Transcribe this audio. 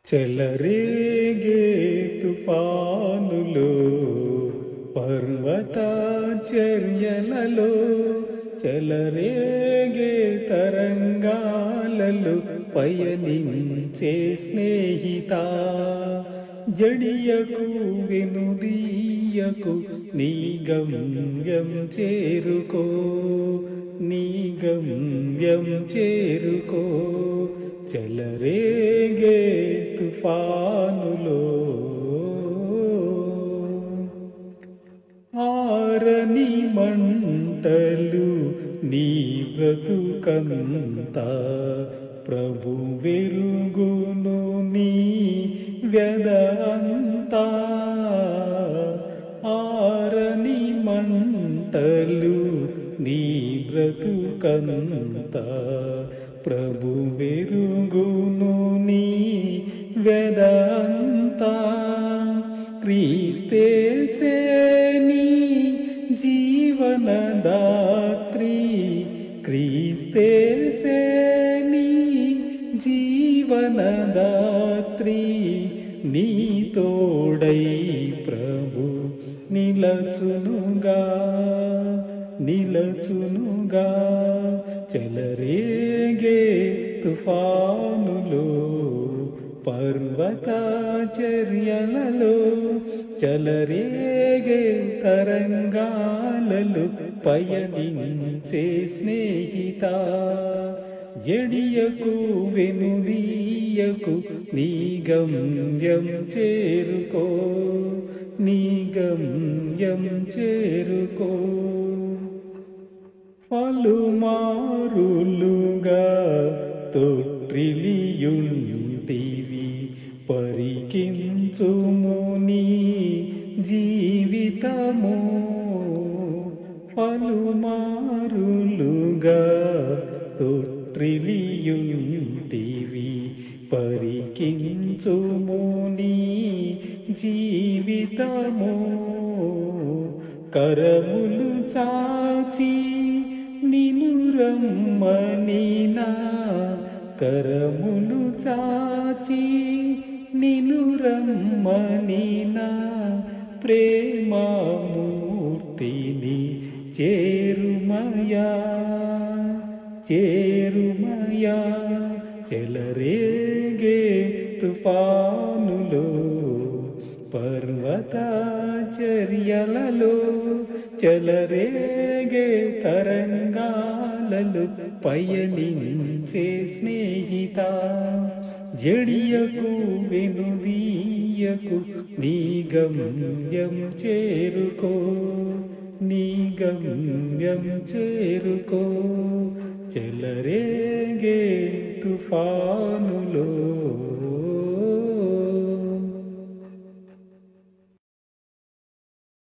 చెలరేగే తుఫానులో పర్వతాచర్యలలో చెలరేగే తరంగాలలో పయనించే స్నేహిత జడియకు వెనుదీయకు నీ గమ్యం చేరుకో నీ గమ్యం చేరుకో చెలరేగే తుఫానులో ఆరని మంటలు నీ బ్రతుకంతా ప్రభు వెలుగును నీ వ్యధ అంతా ఆరని మంటలు నీ బ్రతుకంతా ప్రభు వెలుగును నీ వ్యధ అంతా క్రీస్తేసే నీ జీవనదాత్రి క్రీస్తేసే నీ జీవనదాత్రి నీ తోడై ప్రభు నిలచునుగా నిలచునుగా చెలరేగే తుఫానులో పర్వతాచర్యలలో చెలరేగే తరంగాలలో పయనించే స్నేహిత జడియకు వెనుదీయకు నీ గమ్యం చేరుకో నీ గమ్యం చేరుకో పలుమారులుగా తొట్టిలియుంటివి పరికించుము నీ జీవితము పలుమారులుగా తొట్టిలియుంటివి పరికించుము నీ జీవితము కరములు చాచి నిను రమ్మనినా కరములు చాచి నిను రమ్మనినా ప్రేమమూర్తిని చేరుమయా చేరుమయా చెలరేగే తుఫానులో పర్వతాచర్యలలో చెలరేగే తరంగాలలో పయనించే స్నేహిత జడియకు వెనుదీయకు నీ గమ్యం చేరుకో నీ గమ్యం చేరుకో చెలరేగే తుఫానులో